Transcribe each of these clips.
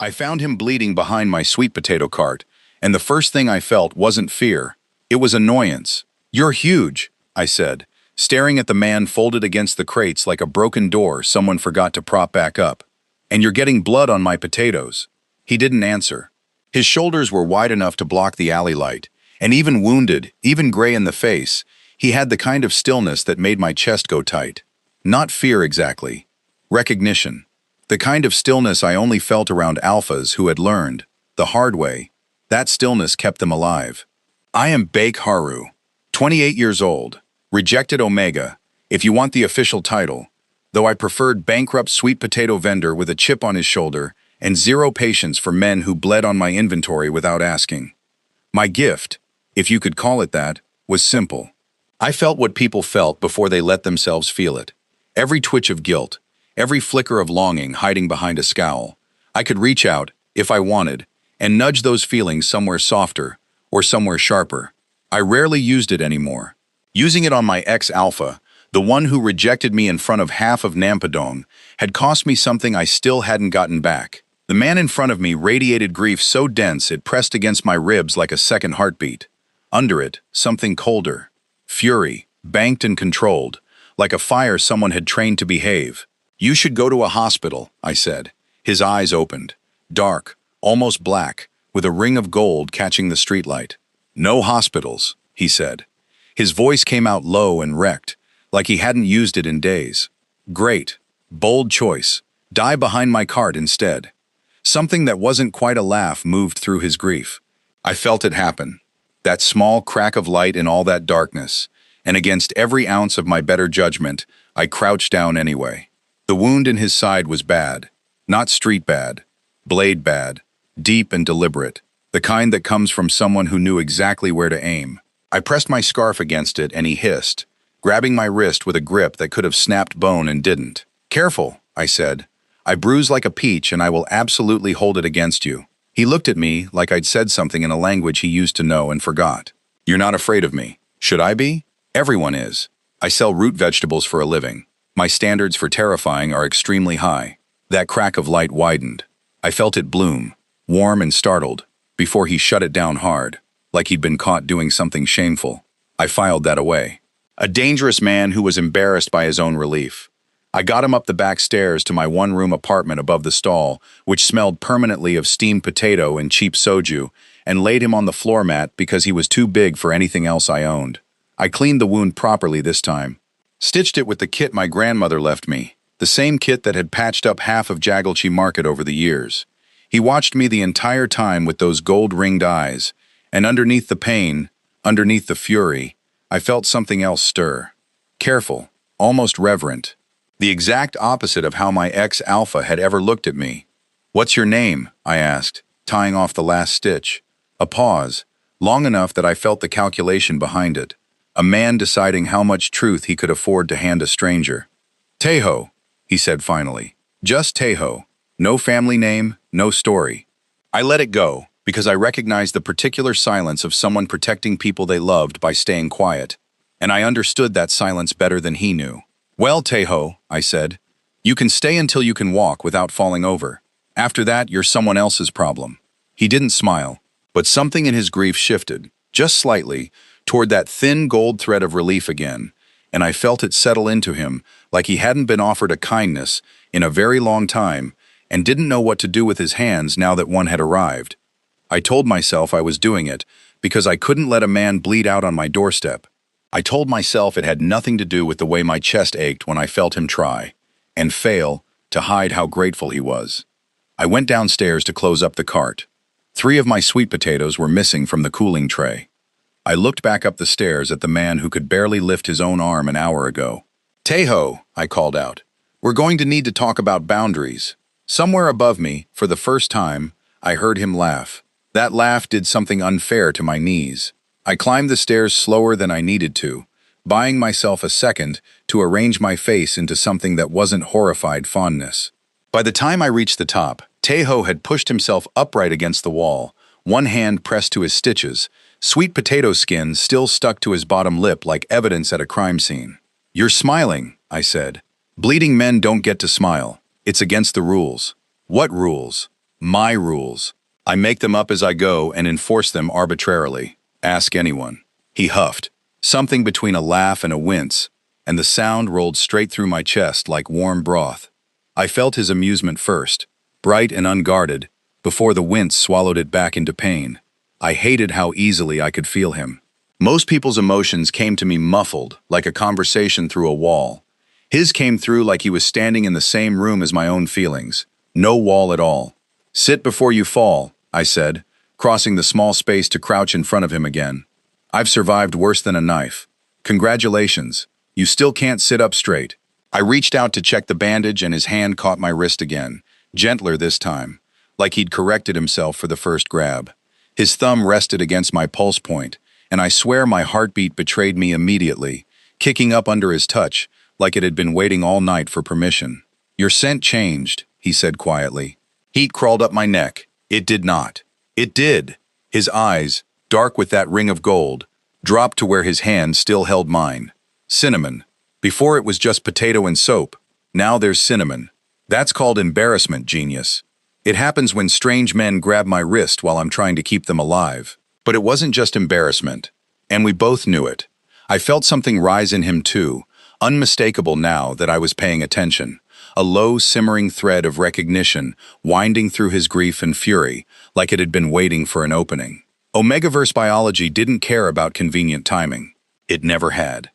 I found him bleeding behind my sweet potato cart, and the first thing I felt wasn't fear. It was annoyance. "You're huge," I said, staring at the man folded against the crates like a broken door someone forgot to prop back up. "And you're getting blood on my potatoes." He didn't answer. His shoulders were wide enough to block the alley light, and even wounded, even gray in the face, he had the kind of stillness that made my chest go tight. Not fear exactly. Recognition. The kind of stillness I only felt around alphas who had learned, the hard way. That stillness kept them alive. "I am Bake Haru, 28 years old, rejected Omega, if you want the official title, though I preferred bankrupt sweet potato vendor with a chip on his shoulder and zero patience for men who bled on my inventory without asking. My gift, if you could call it that, was simple. I felt what people felt before they let themselves feel it. Every twitch of guilt, every flicker of longing hiding behind a scowl. I could reach out, if I wanted, and nudge those feelings somewhere softer or somewhere sharper. I rarely used it anymore. Using it on my ex-alpha, the one who rejected me in front of half of Nampadong, had cost me something I still hadn't gotten back. The man in front of me radiated grief so dense it pressed against my ribs like a second heartbeat. Under it, something colder. Fury, banked and controlled, like a fire someone had trained to behave. "You should go to a hospital," I said. His eyes opened. Dark, almost black, with a ring of gold catching the streetlight. "No hospitals," he said. His voice came out low and wrecked, like he hadn't used it in days. "Great. Bold choice. Die behind my cart instead." Something that wasn't quite a laugh moved through his grief. I felt it happen. That small crack of light in all that darkness, and against every ounce of my better judgment, I crouched down anyway. The wound in his side was bad. Not street bad. Blade bad. Deep and deliberate. The kind that comes from someone who knew exactly where to aim. I pressed my scarf against it and he hissed, grabbing my wrist with a grip that could have snapped bone and didn't. "Careful," I said. "I bruise like a peach and I will absolutely hold it against you." He looked at me like I'd said something in a language he used to know and forgot. "You're not afraid of me. Should I be? Everyone is. I sell root vegetables for a living. My standards for terrifying are extremely high." That crack of light widened. I felt it bloom, warm and startled, before he shut it down hard, like he'd been caught doing something shameful. I filed that away. A dangerous man who was embarrassed by his own relief. I got him up the back stairs to my one-room apartment above the stall, which smelled permanently of steamed potato and cheap soju, and laid him on the floor mat because he was too big for anything else I owned. I cleaned the wound properly this time. Stitched it with the kit my grandmother left me, the same kit that had patched up half of Jagalchi Market over the years. He watched me the entire time with those gold-ringed eyes, and underneath the pain, underneath the fury, I felt something else stir. Careful, almost reverent. The exact opposite of how my ex-alpha had ever looked at me. "What's your name?" I asked, tying off the last stitch. A pause, long enough that I felt the calculation behind it. A man deciding how much truth he could afford to hand a stranger. "Tejo," he said finally. "Just Tejo. No family name, no story." I let it go, because I recognized the particular silence of someone protecting people they loved by staying quiet, and I understood that silence better than he knew. "Well, Tejo," I said, "you can stay until you can walk without falling over. After that, you're someone else's problem." He didn't smile, but something in his grief shifted, just slightly, toward that thin gold thread of relief again, and I felt it settle into him like he hadn't been offered a kindness in a very long time and didn't know what to do with his hands now that one had arrived. I told myself I was doing it because I couldn't let a man bleed out on my doorstep. I told myself it had nothing to do with the way my chest ached when I felt him try, and fail, to hide how grateful he was. I went downstairs to close up the cart. 3 of my sweet potatoes were missing from the cooling tray. I looked back up the stairs at the man who could barely lift his own arm an hour ago. "Tejo," I called out, "we're going to need to talk about boundaries." Somewhere above me, for the first time, I heard him laugh. That laugh did something unfair to my knees. I climbed the stairs slower than I needed to, buying myself a second to arrange my face into something that wasn't horrified fondness. By the time I reached the top, Tejo had pushed himself upright against the wall, one hand pressed to his stitches, sweet potato skin still stuck to his bottom lip like evidence at a crime scene. "You're smiling," I said. "Bleeding men don't get to smile. It's against the rules." "What rules?" My rules. I make them up as I go and enforce them arbitrarily. Ask anyone. He huffed, something between a laugh and a wince, and the sound rolled straight through my chest like warm broth. I felt his amusement first, bright and unguarded, before the wince swallowed it back into pain. I hated how easily I could feel him. Most people's emotions came to me muffled, like a conversation through a wall. His came through like he was standing in the same room as my own feelings. No wall at all. "Sit before you fall," I said, crossing the small space to crouch in front of him again. "I've survived worse than a knife. Congratulations. You still can't sit up straight." I reached out to check the bandage and his hand caught my wrist again, gentler this time, like he'd corrected himself for the first grab. His thumb rested against my pulse point, and I swear my heartbeat betrayed me immediately, kicking up under his touch, like it had been waiting all night for permission. "Your scent changed," he said quietly. Heat crawled up my neck. It did not. It did. His eyes, dark with that ring of gold, dropped to where his hand still held mine. Cinnamon. Before it was just potato and soap. Now there's cinnamon. That's called embarrassment, genius. It happens when strange men grab my wrist while I'm trying to keep them alive. But it wasn't just embarrassment. And we both knew it. I felt something rise in him too, unmistakable now that I was paying attention. A low, simmering thread of recognition winding through his grief and fury, like it had been waiting for an opening. Omegaverse biology didn't care about convenient timing. It never had.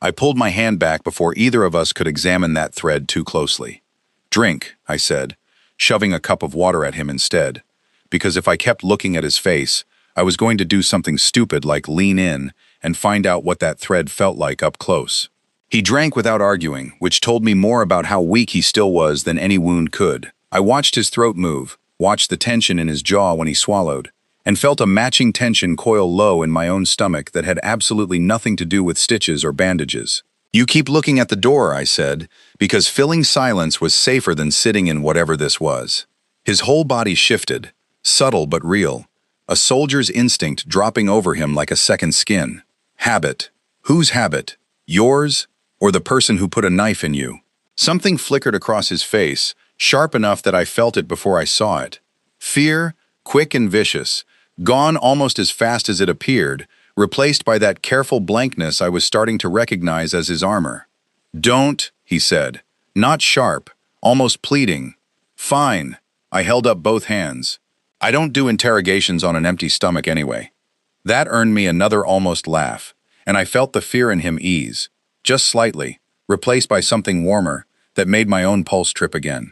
I pulled my hand back before either of us could examine that thread too closely. "Drink," I said, shoving a cup of water at him instead, because if I kept looking at his face, I was going to do something stupid like lean in and find out what that thread felt like up close. He drank without arguing, which told me more about how weak he still was than any wound could. I watched his throat move, watched the tension in his jaw when he swallowed, and felt a matching tension coil low in my own stomach that had absolutely nothing to do with stitches or bandages. "You keep looking at the door," I said, because filling silence was safer than sitting in whatever this was. His whole body shifted, subtle but real, a soldier's instinct dropping over him like a second skin. Habit. Whose habit? Yours? Or the person who put a knife in you? Something flickered across his face, sharp enough that I felt it before I saw it. Fear, quick and vicious, gone almost as fast as it appeared, replaced by that careful blankness I was starting to recognize as his armor. "Don't," he said, not sharp, almost pleading. "Fine." I held up both hands. "I don't do interrogations on an empty stomach anyway." That earned me another almost laugh, and I felt the fear in him ease, just slightly, replaced by something warmer that made my own pulse trip again.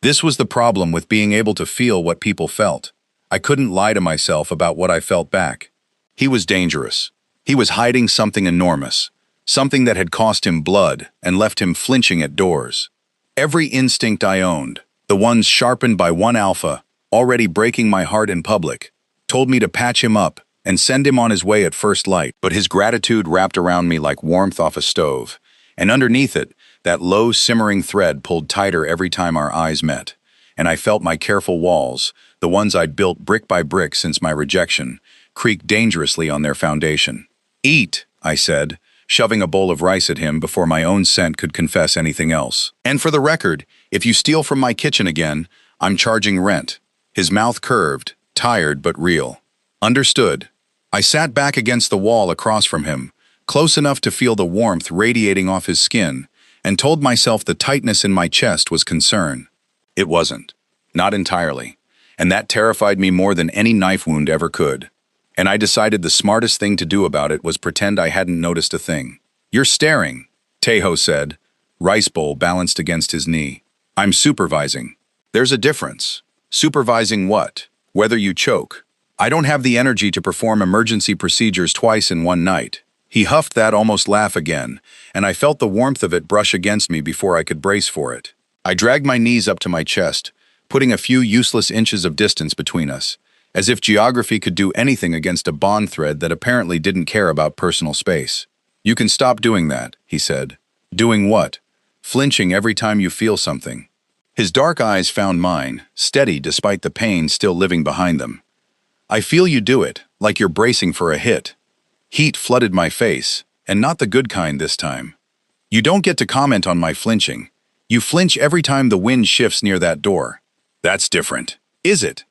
This was the problem with being able to feel what people felt. I couldn't lie to myself about what I felt back. He was dangerous. He was hiding something enormous, something that had cost him blood and left him flinching at doors. Every instinct I owned, the ones sharpened by one alpha, already breaking my heart in public, told me to patch him up and send him on his way at first light, but his gratitude wrapped around me like warmth off a stove, and underneath it, that low, simmering thread pulled tighter every time our eyes met, and I felt my careful walls, the ones I'd built brick by brick since my rejection, creak dangerously on their foundation. "Eat," I said, shoving a bowl of rice at him before my own scent could confess anything else. "And for the record, if you steal from my kitchen again, I'm charging rent." His mouth curved, tired but real. "Understood." I sat back against the wall across from him, close enough to feel the warmth radiating off his skin, and told myself the tightness in my chest was concern. It wasn't. Not entirely. And that terrified me more than any knife wound ever could. And I decided the smartest thing to do about it was pretend I hadn't noticed a thing. "You're staring," Tejo said, rice bowl balanced against his knee. "I'm supervising." "There's a difference." "Supervising what? Whether you choke." "I don't have the energy to perform emergency procedures twice in one night." He huffed that almost laugh again, and I felt the warmth of it brush against me before I could brace for it. I dragged my knees up to my chest, putting a few useless inches of distance between us, as if geography could do anything against a bond thread that apparently didn't care about personal space. "You can stop doing that," he said. "Doing what?" "Flinching every time you feel something." His dark eyes found mine, steady despite the pain still living behind them. "I feel you do it, like you're bracing for a hit." Heat flooded my face, and not the good kind this time. "You don't get to comment on my flinching. You flinch every time the wind shifts near that door." "That's different." Is it?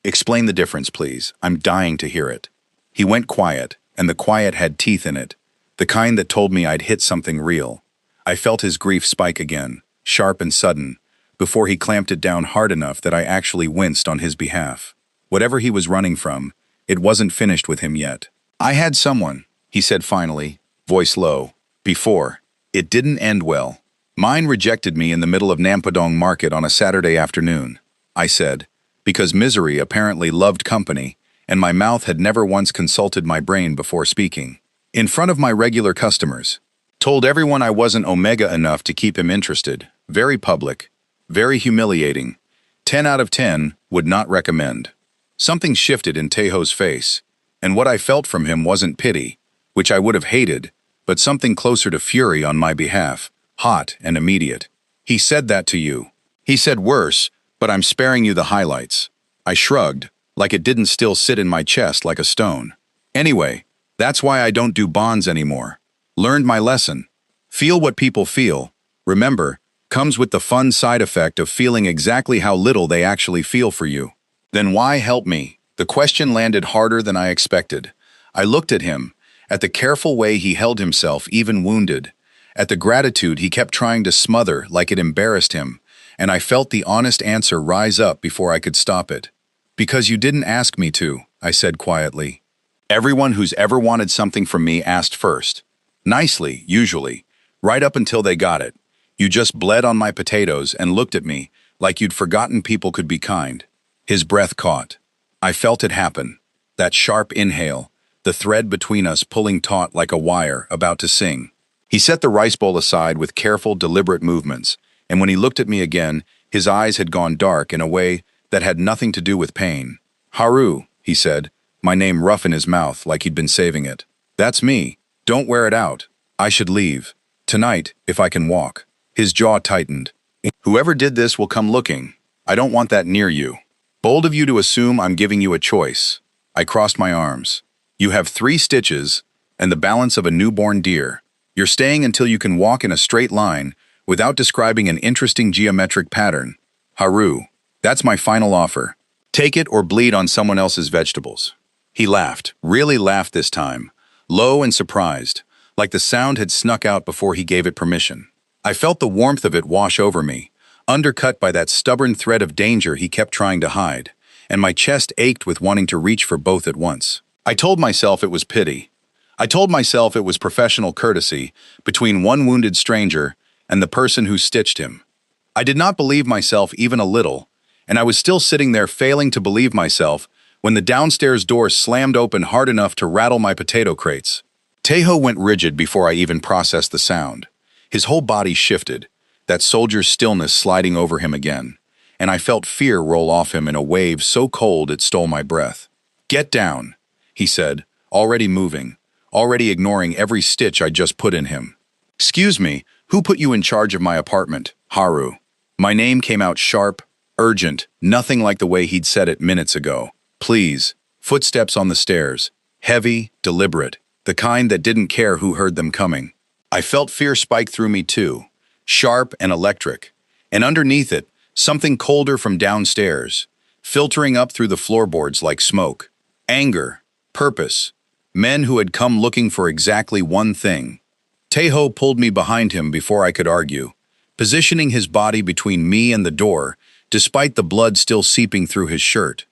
Explain the difference, please. I'm dying to hear it. He went quiet, and the quiet had teeth in it, the kind that told me I'd hit something real. I felt his grief spike again, sharp and sudden, before he clamped it down hard enough that I actually winced on his behalf. Whatever he was running from, it wasn't finished with him yet. I had someone, he said finally, voice low, before. It didn't end well. Mine rejected me in the middle of Nampadong Market on a Saturday afternoon, I said, because misery apparently loved company, and my mouth had never once consulted my brain before speaking. In front of my regular customers. Told everyone I wasn't omega enough to keep him interested. Very public. Very humiliating. 10 out of 10 would not recommend. Something shifted in Taeho's face, and what I felt from him wasn't pity, which I would have hated, but something closer to fury on my behalf, hot and immediate. He said that to you. He said worse, but I'm sparing you the highlights. I shrugged, like it didn't still sit in my chest like a stone. Anyway, that's why I don't do bonds anymore. Learned my lesson. Feel what people feel. Remember, comes with the fun side effect of feeling exactly how little they actually feel for you. Then why help me? The question landed harder than I expected. I looked at him, at the careful way he held himself even wounded, at the gratitude he kept trying to smother like it embarrassed him, and I felt the honest answer rise up before I could stop it. Because you didn't ask me to, I said quietly. Everyone who's ever wanted something from me asked first. Nicely, usually, right up until they got it. You just bled on my potatoes and looked at me like you'd forgotten people could be kind. His breath caught. I felt it happen. That sharp inhale, the thread between us pulling taut like a wire about to sing. He set the rice bowl aside with careful, deliberate movements, and when he looked at me again, his eyes had gone dark in a way that had nothing to do with pain. Haru, he said, my name rough in his mouth like he'd been saving it. That's me. Don't wear it out. I should leave. Tonight, if I can walk. His jaw tightened. Whoever did this will come looking. I don't want that near you. Bold of you to assume I'm giving you a choice. I crossed my arms. You have 3 stitches and the balance of a newborn deer. You're staying until you can walk in a straight line without describing an interesting geometric pattern. Haru, that's my final offer. Take it or bleed on someone else's vegetables. He laughed, really laughed this time, low and surprised, like the sound had snuck out before he gave it permission. I felt the warmth of it wash over me, undercut by that stubborn thread of danger he kept trying to hide, and my chest ached with wanting to reach for both at once. I told myself it was pity. I told myself it was professional courtesy between one wounded stranger and the person who stitched him. I did not believe myself even a little, and I was still sitting there failing to believe myself when the downstairs door slammed open hard enough to rattle my potato crates. Taeho went rigid before I even processed the sound. His whole body shifted, that soldier's stillness sliding over him again, and I felt fear roll off him in a wave so cold it stole my breath. Get down, he said, already moving, already ignoring every stitch I'd just put in him. Excuse me, who put you in charge of my apartment, Haru? My name came out sharp, urgent, nothing like the way he'd said it minutes ago. Please. Footsteps on the stairs. Heavy, deliberate, the kind that didn't care who heard them coming. I felt fear spike through me too, sharp and electric, and underneath it, something colder from downstairs, filtering up through the floorboards like smoke. Anger, purpose, men who had come looking for exactly one thing. Taeho pulled me behind him before I could argue, positioning his body between me and the door, despite the blood still seeping through his shirt.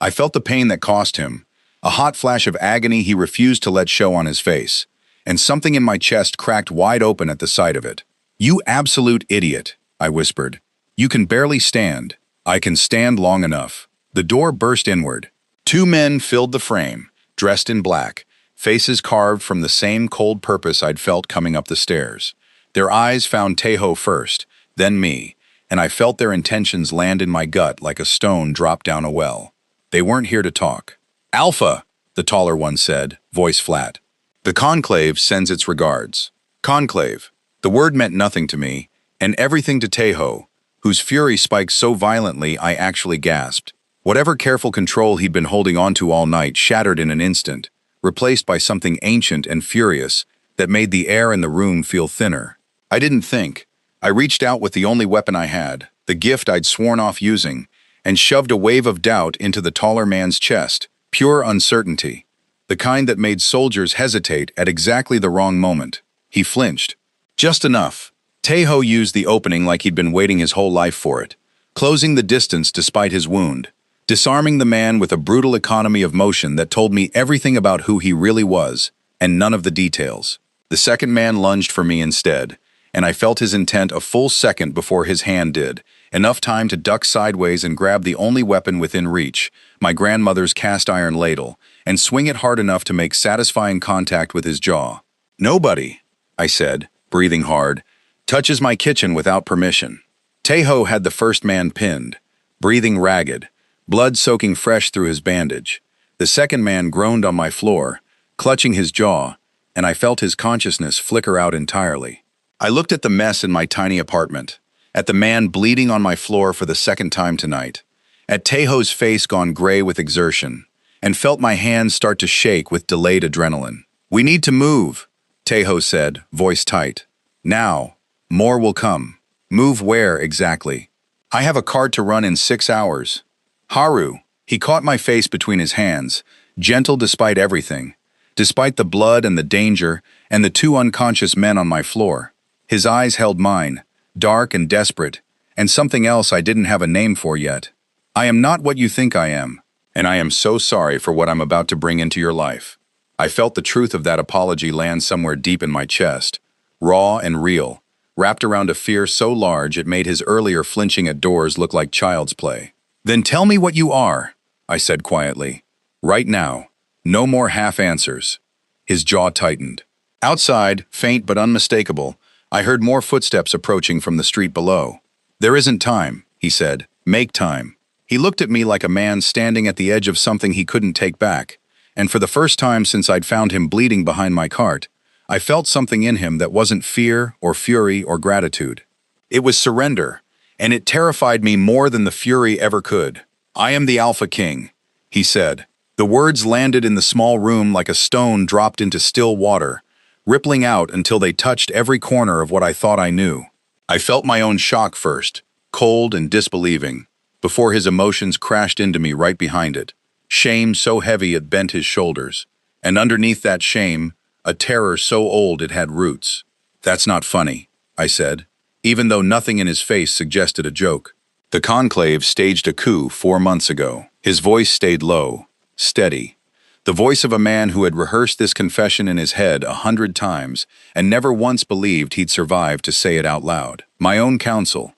I felt the pain that cost him, a hot flash of agony he refused to let show on his face, and something in my chest cracked wide open at the sight of it. You absolute idiot, I whispered. You can barely stand. I can stand long enough. The door burst inward. 2 men filled the frame, dressed in black, faces carved from the same cold purpose I'd felt coming up the stairs. Their eyes found Taeho first, then me, and I felt their intentions land in my gut like a stone dropped down a well. They weren't here to talk. Alpha, the taller one said, voice flat. The conclave sends its regards. Conclave. The word meant nothing to me, and everything to Taeho, whose fury spiked so violently I actually gasped. Whatever careful control he'd been holding onto all night shattered in an instant, replaced by something ancient and furious that made the air in the room feel thinner. I didn't think. I reached out with the only weapon I had, the gift I'd sworn off using, and shoved a wave of doubt into the taller man's chest, pure uncertainty, the kind that made soldiers hesitate at exactly the wrong moment. He flinched. Just enough. Tejo used the opening like he'd been waiting his whole life for it, closing the distance despite his wound, disarming the man with a brutal economy of motion that told me everything about who he really was, and none of the details. The second man lunged for me instead, and I felt his intent a full second before his hand did, enough time to duck sideways and grab the only weapon within reach, my grandmother's cast-iron ladle, and swing it hard enough to make satisfying contact with his jaw. "Nobody," I said, breathing hard, "touches my kitchen without permission." Tejo had the first man pinned, breathing ragged, blood soaking fresh through his bandage. The second man groaned on my floor, clutching his jaw, and I felt his consciousness flicker out entirely. I looked at the mess in my tiny apartment, at the man bleeding on my floor for the second time tonight, at Tejo's face gone gray with exertion, and felt my hands start to shake with delayed adrenaline. "We need to move," Tejo said, voice tight. "Now. More will come." "Move where, exactly?" "I have a cart to run in 6 hours." "Haru." He caught my face between his hands, gentle despite everything, despite the blood and the danger and the two unconscious men on my floor. His eyes held mine, dark and desperate, and something else I didn't have a name for yet. "I am not what you think I am, and I am so sorry for what I'm about to bring into your life." I felt the truth of that apology land somewhere deep in my chest, raw and real, wrapped around a fear so large it made his earlier flinching at doors look like child's play. "Then tell me what you are," I said quietly. "Right now. No more half answers." His jaw tightened. Outside, faint but unmistakable, I heard more footsteps approaching from the street below. "There isn't time," he said. "Make time." He looked at me like a man standing at the edge of something he couldn't take back, and for the first time since I'd found him bleeding behind my cart, I felt something in him that wasn't fear or fury or gratitude. It was surrender, and it terrified me more than the fury ever could. "I am the Alpha King," he said. The words landed in the small room like a stone dropped into still water, rippling out until they touched every corner of what I thought I knew. I felt my own shock first, cold and disbelieving, before his emotions crashed into me right behind it. Shame so heavy it bent his shoulders, and underneath that shame, a terror so old it had roots. "That's not funny," I said, even though nothing in his face suggested a joke. "The Conclave staged a coup 4 months ago." His voice stayed low, steady. The voice of a man who had rehearsed this confession in his head 100 times and never once believed he'd survive to say it out loud. My own counsel,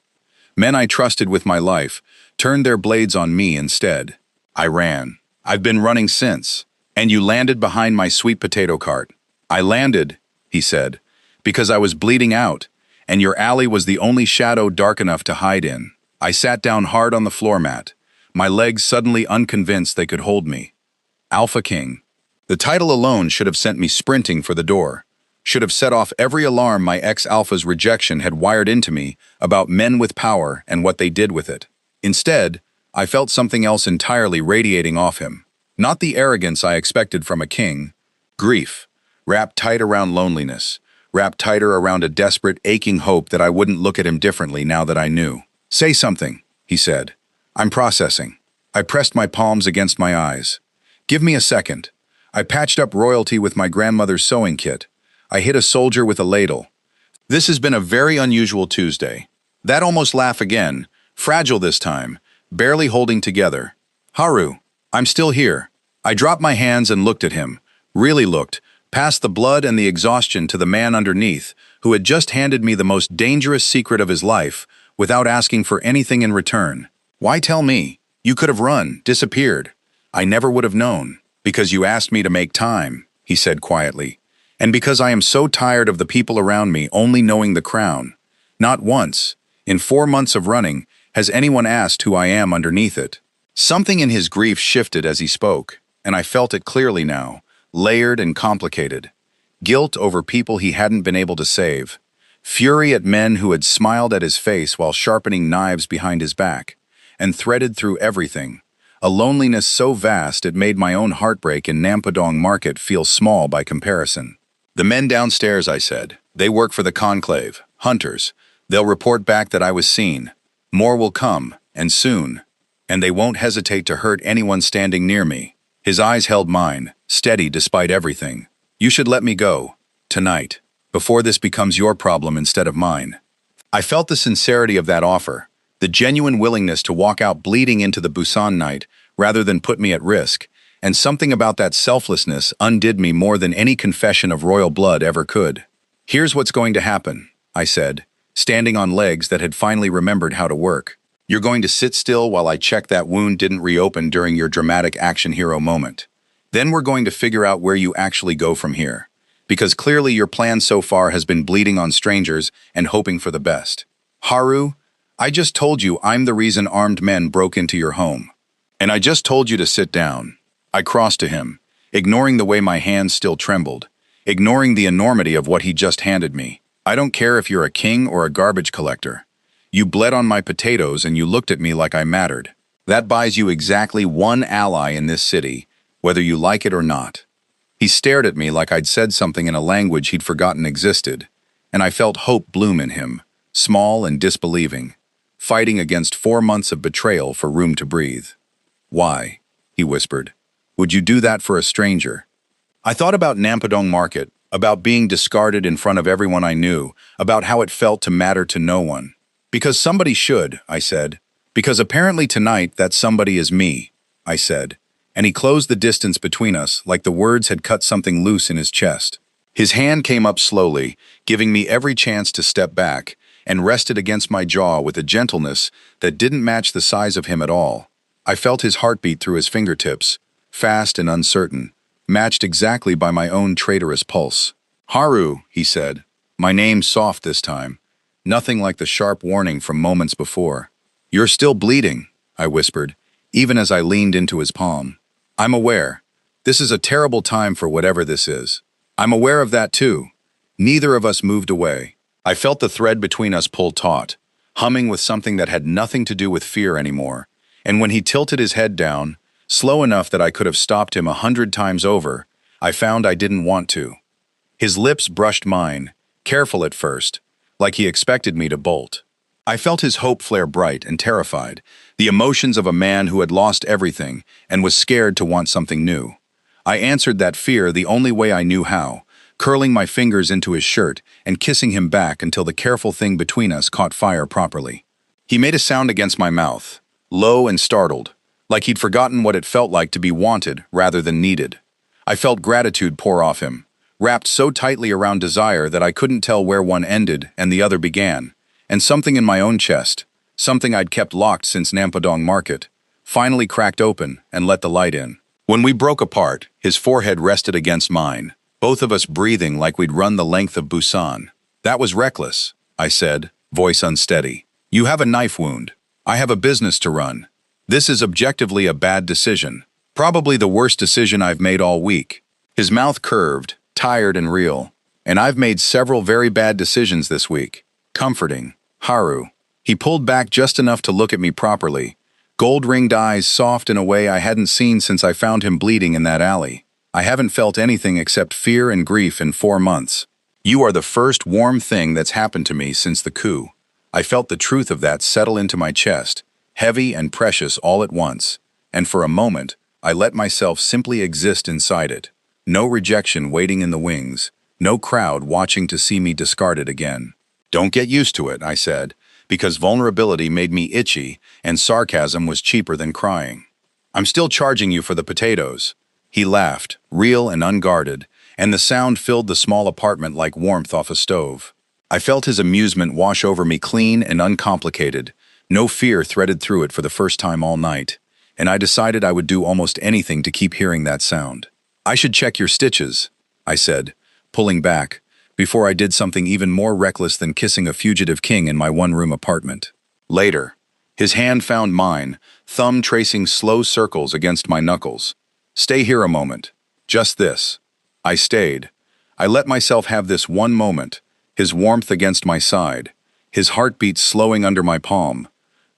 men I trusted with my life, turned their blades on me instead. I ran. I've been running since. "And you landed behind my sweet potato cart." "I landed," he said, "because I was bleeding out, and your alley was the only shadow dark enough to hide in." I sat down hard on the floor mat, my legs suddenly unconvinced they could hold me. Alpha King. The title alone should have sent me sprinting for the door, should have set off every alarm my ex-alpha's rejection had wired into me about men with power and what they did with it. Instead, I felt something else entirely radiating off him. Not the arrogance I expected from a king. Grief, wrapped tight around loneliness, wrapped tighter around a desperate, aching hope that I wouldn't look at him differently now that I knew. "Say something," he said. "I'm processing." I pressed my palms against my eyes. "Give me a second." I patched up royalty with my grandmother's sewing kit. I hit a soldier with a ladle. "This has been a very unusual Tuesday." That almost laugh again, fragile this time, barely holding together. "Haru, I'm still here." I dropped my hands and looked at him, really looked, past the blood and the exhaustion to the man underneath, who had just handed me the most dangerous secret of his life, without asking for anything in return. "Why tell me? You could have run, disappeared. I never would have known." "Because you asked me to make time," he said quietly. "And because I am so tired of the people around me only knowing the crown. Not once, in 4 months of running, has anyone asked who I am underneath it." Something in his grief shifted as he spoke, and I felt it clearly now, layered and complicated. Guilt over people he hadn't been able to save. Fury at men who had smiled at his face while sharpening knives behind his back, and threaded through everything. A loneliness so vast it made my own heartbreak in Nampadong Market feel small by comparison. "The men downstairs," I said. "They work for the Conclave, hunters. They'll report back that I was seen. More will come, and soon." and they won't hesitate to hurt anyone standing near me. His eyes held mine, steady despite everything. You should let me go, tonight, before this becomes your problem instead of mine. I felt the sincerity of that offer, the genuine willingness to walk out bleeding into the Busan night rather than put me at risk, and something about that selflessness undid me more than any confession of royal blood ever could. Here's what's going to happen, I said, standing on legs that had finally remembered how to work. You're going to sit still while I check that wound didn't reopen during your dramatic action hero moment. Then we're going to figure out where you actually go from here. Because clearly your plan so far has been bleeding on strangers and hoping for the best. Haru, I just told you I'm the reason armed men broke into your home. And I just told you to sit down. I crossed to him, ignoring the way my hands still trembled, ignoring the enormity of what he just handed me. I don't care if you're a king or a garbage collector. You bled on my potatoes and you looked at me like I mattered. That buys you exactly one ally in this city, whether you like it or not. He stared at me like I'd said something in a language he'd forgotten existed, and I felt hope bloom in him, small and disbelieving, fighting against 4 months of betrayal for room to breathe. Why, he whispered, would you do that for a stranger? I thought about Nampadong Market, about being discarded in front of everyone I knew, about how it felt to matter to no one. Because somebody should, I said. Because apparently tonight that somebody is me, I said. And he closed the distance between us like the words had cut something loose in his chest. His hand came up slowly, giving me every chance to step back, and rested against my jaw with a gentleness that didn't match the size of him at all. I felt his heartbeat through his fingertips, fast and uncertain, matched exactly by my own traitorous pulse. Haru, he said, my name soft this time. Nothing like the sharp warning from moments before. You're still bleeding, I whispered, even as I leaned into his palm. I'm aware. This is a terrible time for whatever this is. I'm aware of that too. Neither of us moved away. I felt the thread between us pull taut, humming with something that had nothing to do with fear anymore. And when he tilted his head down, slow enough that I could have stopped him 100 times over, I found I didn't want to. His lips brushed mine, careful at first, like he expected me to bolt. I felt his hope flare bright and terrified, the emotions of a man who had lost everything and was scared to want something new. I answered that fear the only way I knew how, curling my fingers into his shirt and kissing him back until the careful thing between us caught fire properly. He made a sound against my mouth, low and startled, like he'd forgotten what it felt like to be wanted rather than needed. I felt gratitude pour off him, wrapped so tightly around desire that I couldn't tell where one ended and the other began, and something in my own chest, something I'd kept locked since Nampadong Market, finally cracked open and let the light in. When we broke apart, his forehead rested against mine, both of us breathing like we'd run the length of Busan. That was reckless, I said, voice unsteady. You have a knife wound. I have a business to run. This is objectively a bad decision, probably the worst decision I've made all week. His mouth curved, tired and real, and I've made several very bad decisions this week. Comforting. Haru. He pulled back just enough to look at me properly, gold-ringed eyes soft in a way I hadn't seen since I found him bleeding in that alley. I haven't felt anything except fear and grief in 4 months. You are the first warm thing that's happened to me since the coup. I felt the truth of that settle into my chest, heavy and precious all at once, and for a moment, I let myself simply exist inside it. No rejection waiting in the wings, no crowd watching to see me discarded again. Don't get used to it, I said, because vulnerability made me itchy and sarcasm was cheaper than crying. I'm still charging you for the potatoes. He laughed, real and unguarded, and the sound filled the small apartment like warmth off a stove. I felt his amusement wash over me clean and uncomplicated. No fear threaded through it for the first time all night, and I decided I would do almost anything to keep hearing that sound. I should check your stitches, I said, pulling back, before I did something even more reckless than kissing a fugitive king in my one-room apartment. Later, his hand found mine, thumb tracing slow circles against my knuckles. Stay here a moment. Just this. I stayed. I let myself have this one moment, his warmth against my side, his heartbeat slowing under my palm,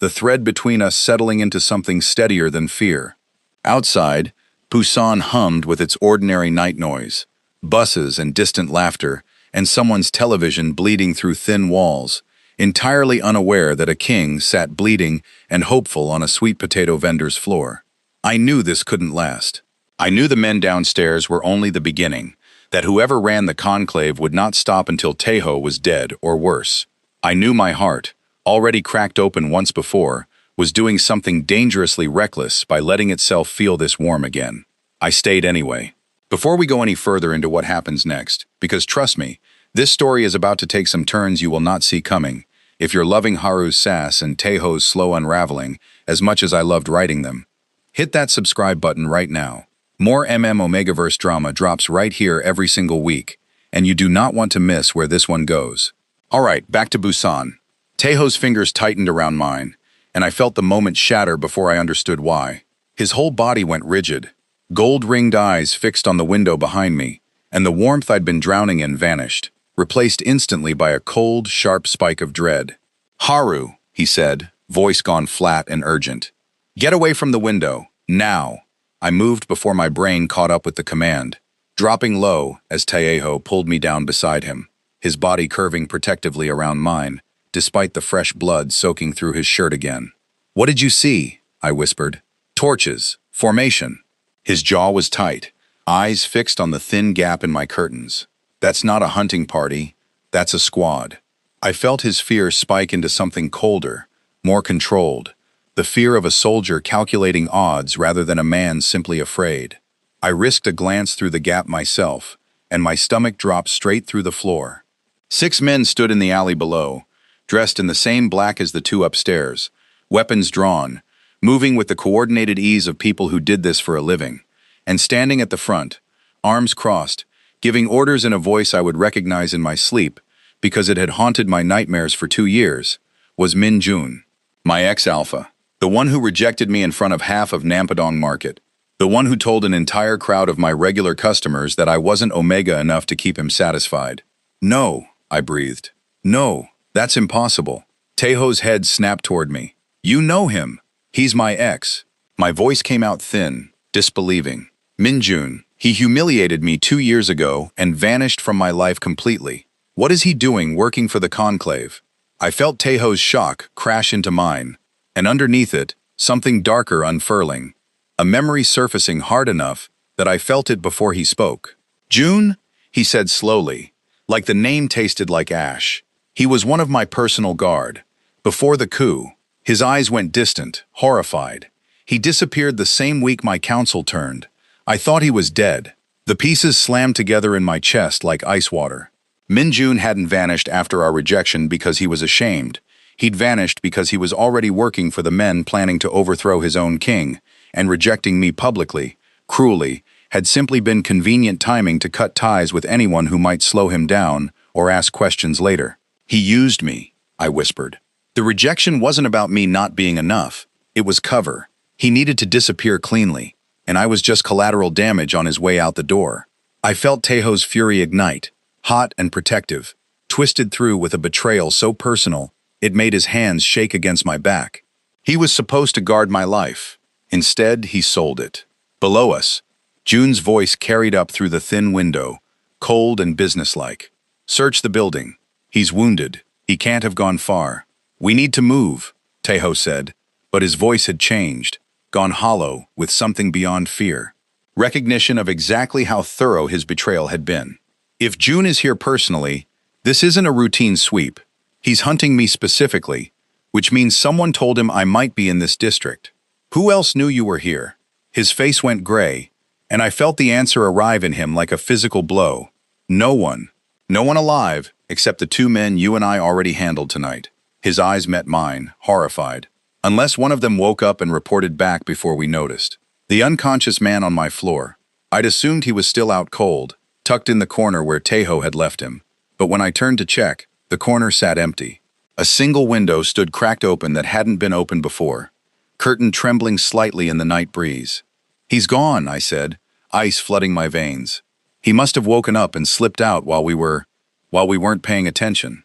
the thread between us settling into something steadier than fear. Outside, Busan hummed with its ordinary night noise, buses and distant laughter, and someone's television bleeding through thin walls, entirely unaware that a king sat bleeding and hopeful on a sweet potato vendor's floor. I knew this couldn't last. I knew the men downstairs were only the beginning, that whoever ran the conclave would not stop until Tejo was dead or worse. I knew my heart, already cracked open once before, was doing something dangerously reckless by letting itself feel this warm again. I stayed anyway. Before we go any further into what happens next, because trust me, this story is about to take some turns you will not see coming, if you're loving Haru's sass and Tejo's slow unraveling as much as I loved writing them, hit that subscribe button right now. More Omegaverse drama drops right here every single week, and you do not want to miss where this one goes. Alright, back to Busan. Tejo's fingers tightened around mine, and I felt the moment shatter before I understood why. His whole body went rigid, gold-ringed eyes fixed on the window behind me, and the warmth I'd been drowning in vanished, replaced instantly by a cold, sharp spike of dread. "Haru," he said, voice gone flat and urgent. "Get away from the window, now." I moved before my brain caught up with the command, dropping low as Tejo pulled me down beside him, his body curving protectively around mine, despite the fresh blood soaking through his shirt again. "What did you see?" I whispered. "Torches. Formation." His jaw was tight, eyes fixed on the thin gap in my curtains. "That's not a hunting party. That's a squad." I felt his fear spike into something colder, more controlled, the fear of a soldier calculating odds rather than a man simply afraid. I risked a glance through the gap myself, and my stomach dropped straight through the floor. 6 men stood in the alley below, dressed in the same black as the 2 upstairs, weapons drawn, moving with the coordinated ease of people who did this for a living, and standing at the front, arms crossed, giving orders in a voice I would recognize in my sleep, because it had haunted my nightmares for 2 years, was Min Jun, my ex-alpha, the one who rejected me in front of half of Nampadong Market, the one who told an entire crowd of my regular customers that I wasn't Omega enough to keep him satisfied. "No," I breathed. "No, that's impossible." Tejo's head snapped toward me. "You know him. He's my ex." My voice came out thin, disbelieving. "Min Jun, he humiliated me 2 years ago and vanished from my life completely. What is he doing working for the conclave?" I felt Tejo's shock crash into mine, and underneath it, something darker unfurling, a memory surfacing hard enough that I felt it before he spoke. "June," he said slowly, like the name tasted like ash. "He was one of my personal guard. Before the coup." His eyes went distant, horrified. "He disappeared the same week my counsel turned. I thought he was dead." The pieces slammed together in my chest like ice water. Min Jun hadn't vanished after our rejection because he was ashamed. He'd vanished because he was already working for the men planning to overthrow his own king, and rejecting me publicly, cruelly, had simply been convenient timing to cut ties with anyone who might slow him down or ask questions later. "He used me," I whispered. The rejection wasn't about me not being enough. It was cover. He needed to disappear cleanly, and I was just collateral damage on his way out the door. I felt Tejo's fury ignite, hot and protective, twisted through with a betrayal so personal it made his hands shake against my back. He was supposed to guard my life. Instead, he sold it. Below us, June's voice carried up through the thin window, cold and businesslike. "Search the building. He's wounded. He can't have gone far. We need to move," Tejo said, but his voice had changed, gone hollow with something beyond fear. Recognition of exactly how thorough his betrayal had been. "If June is here personally, this isn't a routine sweep. He's hunting me specifically, which means someone told him I might be in this district. Who else knew you were here?" His face went gray, and I felt the answer arrive in him like a physical blow. "No one. No one alive, except the 2 men you and I already handled tonight." His eyes met mine, horrified. "Unless one of them woke up and reported back before we noticed." The unconscious man on my floor. I'd assumed he was still out cold, tucked in the corner where Tejo had left him. But when I turned to check, the corner sat empty. A single window stood cracked open that hadn't been opened before, curtain trembling slightly in the night breeze. "He's gone," I said, ice flooding my veins. "He must have woken up and slipped out while we weren't paying attention."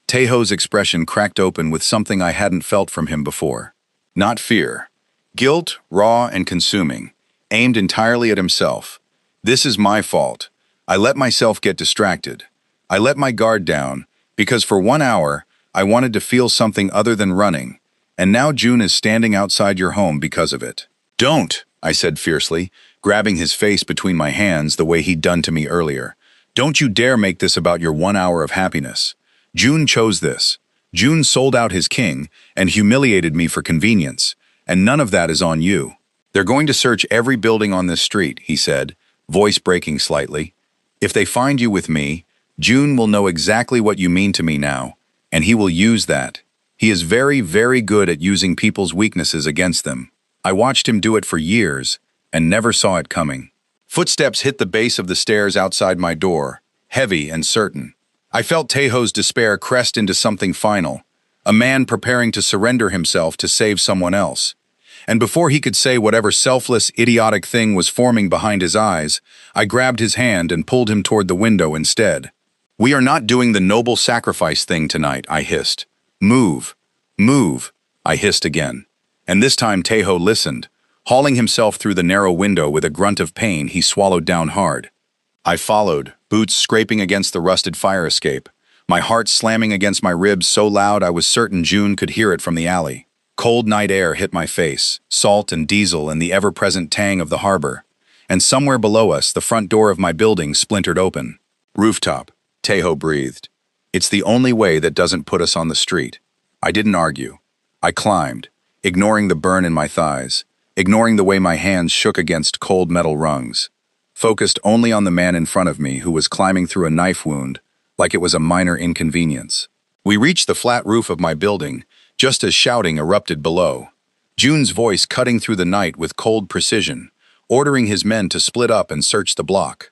Tejo's expression cracked open with something I hadn't felt from him before. Not fear. Guilt, raw and consuming, aimed entirely at himself. "This is my fault. I let myself get distracted. I let my guard down, because for 1 hour, I wanted to feel something other than running, and now June is standing outside your home because of it. Don't, I said fiercely, grabbing his face between my hands the way he'd done to me earlier. Don't you dare make this about your 1 hour of happiness. June chose this. June sold out his king and humiliated me for convenience, and none of that is on you. They're going to search every building on this street, he said, voice breaking slightly. If they find you with me, June will know exactly what you mean to me now, and he will use that. He is very, very good at using people's weaknesses against them. I watched him do it for years and never saw it coming. Footsteps hit the base of the stairs outside my door, heavy and certain. I felt Tejo's despair crest into something final, a man preparing to surrender himself to save someone else. And before he could say whatever selfless, idiotic thing was forming behind his eyes, I grabbed his hand and pulled him toward the window instead. We are not doing the noble sacrifice thing tonight, I hissed. Move. Move, I hissed again. And this time Tejo listened. Hauling himself through the narrow window with a grunt of pain, he swallowed down hard. I followed, boots scraping against the rusted fire escape, my heart slamming against my ribs so loud I was certain June could hear it from the alley. Cold night air hit my face, salt and diesel and the ever-present tang of the harbor. And somewhere below us, the front door of my building splintered open. Rooftop, Tejo breathed. It's the only way that doesn't put us on the street. I didn't argue. I climbed, ignoring the burn in my thighs, ignoring the way my hands shook against cold metal rungs, focused only on the man in front of me who was climbing through a knife wound like it was a minor inconvenience. We reached the flat roof of my building, just as shouting erupted below. June's voice cutting through the night with cold precision, ordering his men to split up and search the block.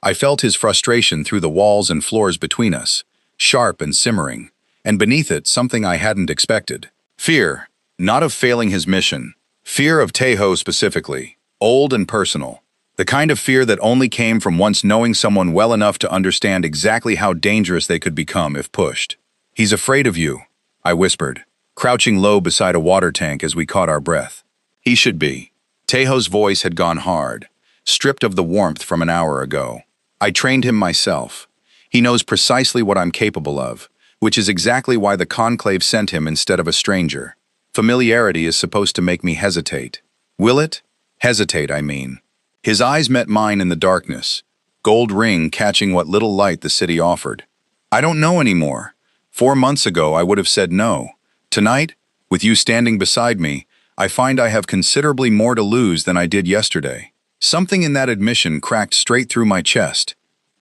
I felt his frustration through the walls and floors between us, sharp and simmering, and beneath it something I hadn't expected. Fear, not of failing his mission. Fear of Tejo specifically, old and personal. The kind of fear that only came from once knowing someone well enough to understand exactly how dangerous they could become if pushed. He's afraid of you, I whispered, crouching low beside a water tank as we caught our breath. He should be. Tejo's voice had gone hard, stripped of the warmth from an hour ago. I trained him myself. He knows precisely what I'm capable of, which is exactly why the Conclave sent him instead of a stranger. Familiarity is supposed to make me hesitate. Will it? Hesitate, I mean. His eyes met mine in the darkness, gold ring catching what little light the city offered. I don't know anymore. 4 months ago, I would have said no. Tonight, with you standing beside me, I find I have considerably more to lose than I did yesterday. Something in that admission cracked straight through my chest.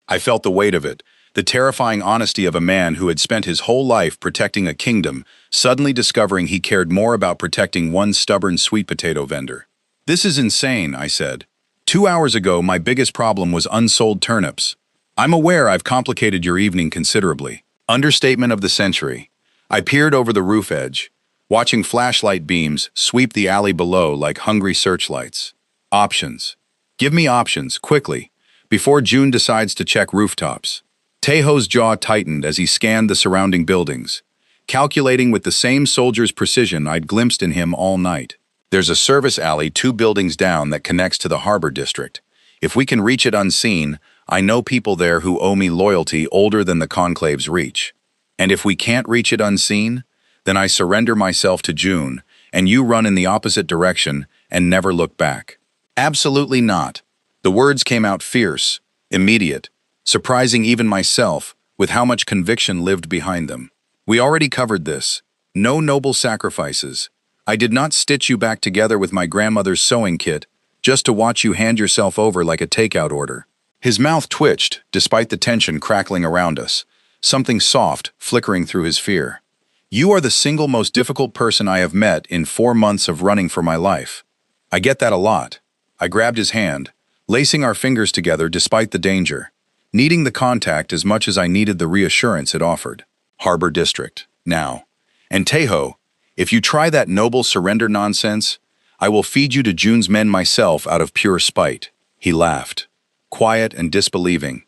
I felt the weight of it, the terrifying honesty of a man who had spent his whole life protecting a kingdom, suddenly discovering he cared more about protecting one stubborn sweet potato vendor. This is insane, I said. 2 hours ago, my biggest problem was unsold turnips. I'm aware I've complicated your evening considerably. Understatement of the century. I peered over the roof edge, watching flashlight beams sweep the alley below like hungry searchlights. Options. Give me options, quickly, before June decides to check rooftops. Tejo's jaw tightened as he scanned the surrounding buildings, calculating with the same soldier's precision I'd glimpsed in him all night. There's a service alley 2 buildings down that connects to the harbor district. If we can reach it unseen, I know people there who owe me loyalty older than the Conclave's reach. And if we can't reach it unseen, then I surrender myself to June, and you run in the opposite direction and never look back. Absolutely not. The words came out fierce, immediate, surprising even myself with how much conviction lived behind them. We already covered this. No noble sacrifices. I did not stitch you back together with my grandmother's sewing kit just to watch you hand yourself over like a takeout order. His mouth twitched, despite the tension crackling around us, something soft flickering through his fear. You are the single most difficult person I have met in 4 months of running for my life. I get that a lot. I grabbed his hand, lacing our fingers together despite the danger, needing the contact as much as I needed the reassurance it offered. Harbor District, now. And Tejo, if you try that noble surrender nonsense, I will feed you to June's men myself out of pure spite. He laughed, quiet and disbelieving,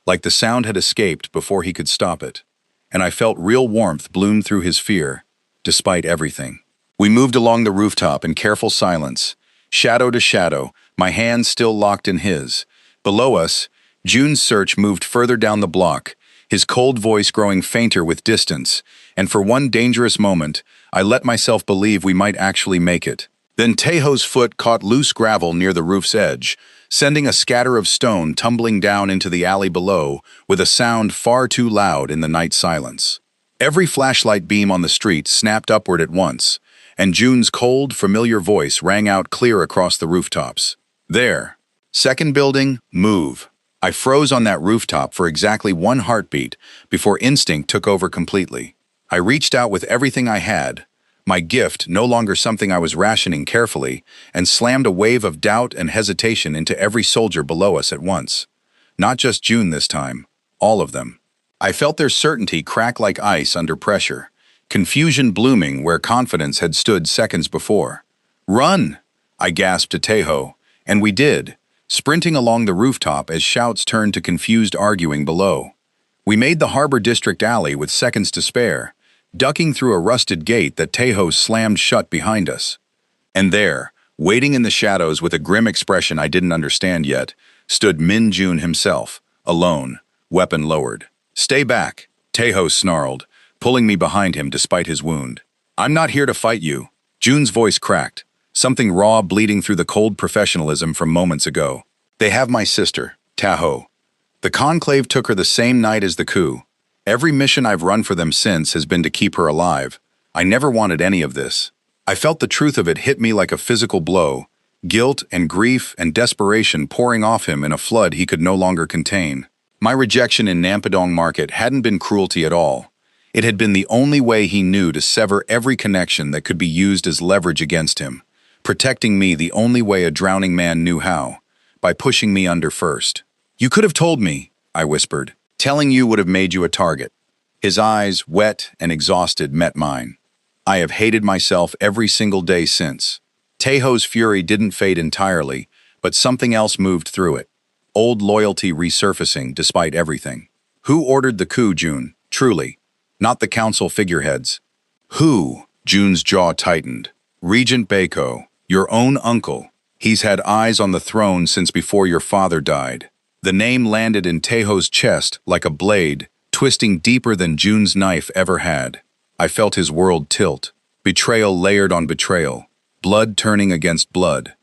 like the sound had escaped before he could stop it, and I felt real warmth bloom through his fear, despite everything. We moved along the rooftop in careful silence, shadow to shadow, my hands still locked in his. Below us, June's search moved further down the block, his cold voice growing fainter with distance, and for one dangerous moment, I let myself believe we might actually make it. Then Tejo's foot caught loose gravel near the roof's edge, sending a scatter of stone tumbling down into the alley below with a sound far too loud in the night silence. Every flashlight beam on the street snapped upward at once, and June's cold, familiar voice rang out clear across the rooftops. There. Second building, move. I froze on that rooftop for exactly one heartbeat before instinct took over completely. I reached out with everything I had, my gift no longer something I was rationing carefully, and slammed a wave of doubt and hesitation into every soldier below us at once. Not just June this time, all of them. I felt their certainty crack like ice under pressure, confusion blooming where confidence had stood seconds before. "Run!" I gasped to Tejo, and we did, sprinting along the rooftop as shouts turned to confused arguing below. We made the Harbor District alley with seconds to spare, ducking through a rusted gate that Tejo slammed shut behind us. And there, waiting in the shadows with a grim expression I didn't understand yet, stood Min Jun himself, alone, weapon lowered. "Stay back," Tejo snarled, pulling me behind him despite his wound. "I'm not here to fight you." Jun's voice cracked, something raw bleeding through the cold professionalism from moments ago. "They have my sister, Tahoe. The Conclave took her the same night as the coup. Every mission I've run for them since has been to keep her alive. I never wanted any of this." I felt the truth of it hit me like a physical blow, guilt and grief and desperation pouring off him in a flood he could no longer contain. My rejection in Nampadong Market hadn't been cruelty at all. It had been the only way he knew to sever every connection that could be used as leverage against him, protecting me the only way a drowning man knew how, by pushing me under first. "You could have told me," I whispered. "Telling you would have made you a target." His eyes, wet and exhausted, met mine. I have hated myself every single day since. Tejo's fury didn't fade entirely, but something else moved through it. Old loyalty resurfacing despite everything. Who ordered the coup, June? Truly. Not the council figureheads. Who? June's jaw tightened. Regent Baco, your own uncle. He's had eyes on the throne since before your father died. The name landed in Tejo's chest like a blade, twisting deeper than June's knife ever had. I felt his world tilt. Betrayal layered on betrayal. Blood turning against blood.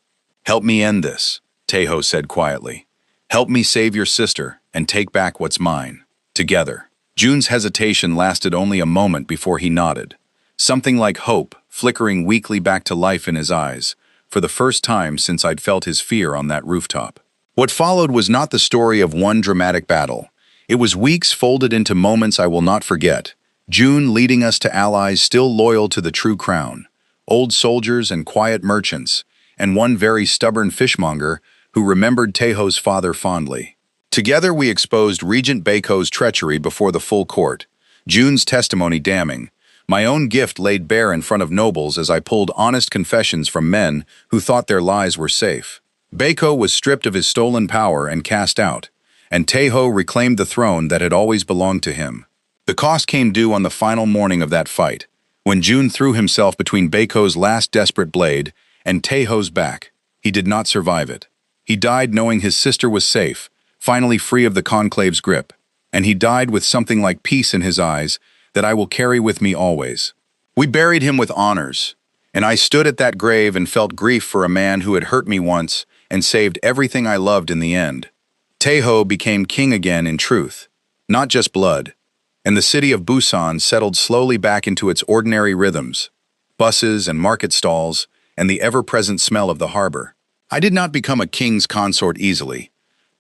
"Help me end this," Tejo said quietly. "Help me save your sister and take back what's mine. Together." June's hesitation lasted only a moment before he nodded. Something like hope flickering weakly back to life in his eyes, for the first time since I'd felt his fear on that rooftop. What followed was not the story of one dramatic battle. It was weeks folded into moments I will not forget. June leading us to allies still loyal to the true crown, old soldiers and quiet merchants, and one very stubborn fishmonger who remembered Tejo's father fondly. Together we exposed Regent Baco's treachery before the full court, June's testimony damning, my own gift laid bare in front of nobles as I pulled honest confessions from men who thought their lies were safe. Baco was stripped of his stolen power and cast out, and Tejo reclaimed the throne that had always belonged to him. The cost came due on the final morning of that fight, when June threw himself between Baco's last desperate blade and Tejo's back. He did not survive it. He died knowing his sister was safe, finally free of the Conclave's grip, and he died with something like peace in his eyes that I will carry with me always. We buried him with honors, and I stood at that grave and felt grief for a man who had hurt me once and saved everything I loved in the end. Tejo became king again in truth, not just blood, and the city of Busan settled slowly back into its ordinary rhythms, buses and market stalls, and the ever-present smell of the harbor. I did not become a king's consort easily.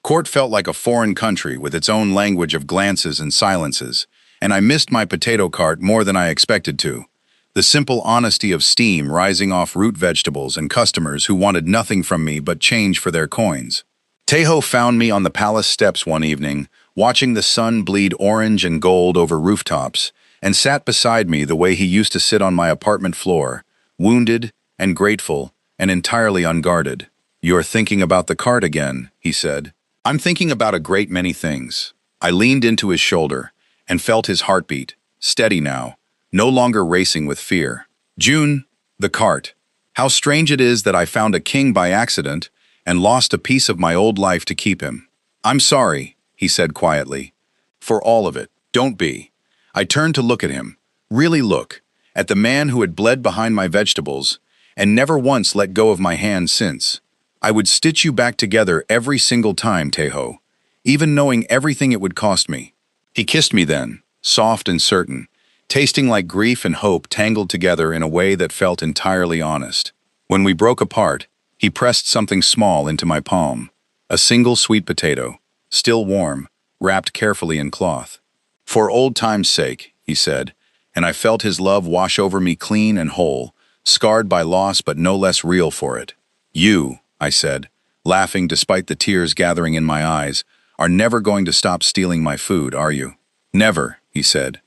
Court felt like a foreign country with its own language of glances and silences, and I missed my potato cart more than I expected to. The simple honesty of steam rising off root vegetables and customers who wanted nothing from me but change for their coins. Tejo found me on the palace steps one evening, watching the sun bleed orange and gold over rooftops, and sat beside me the way he used to sit on my apartment floor, wounded and grateful and entirely unguarded. "You're thinking about the cart again," he said. "I'm thinking about a great many things." I leaned into his shoulder and felt his heartbeat, steady now, no longer racing with fear. "June, the cart. How strange it is that I found a king by accident and lost a piece of my old life to keep him." "I'm sorry," he said quietly, "for all of it. Don't be. I turned to look at him. Really look. At the man who had bled behind my vegetables, and never once let go of my hand since. I would stitch you back together every single time, Tejo, even knowing everything it would cost me. He kissed me then, soft and certain, tasting like grief and hope tangled together in a way that felt entirely honest. When we broke apart, he pressed something small into my palm, a single sweet potato, still warm, wrapped carefully in cloth. For old time's sake, he said, and I felt his love wash over me clean and whole, scarred by loss but no less real for it. You, I said, laughing despite the tears gathering in my eyes, are never going to stop stealing my food, are you? Never, he said.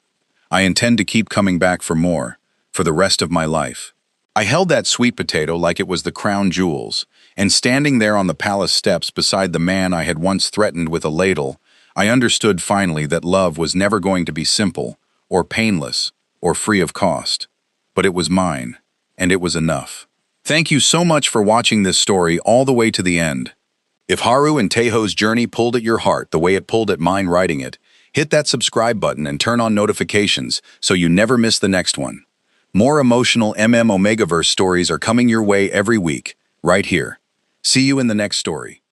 I intend to keep coming back for more, for the rest of my life. I held that sweet potato like it was the crown jewels, and standing there on the palace steps beside the man I had once threatened with a ladle, I understood finally that love was never going to be simple, or painless, or free of cost. But it was mine, and it was enough. Thank you so much for watching this story all the way to the end. If Haru and Tejo's journey pulled at your heart the way it pulled at mine writing it, hit that subscribe button and turn on notifications so you never miss the next one. More emotional Omegaverse stories are coming your way every week, right here. See you in the next story.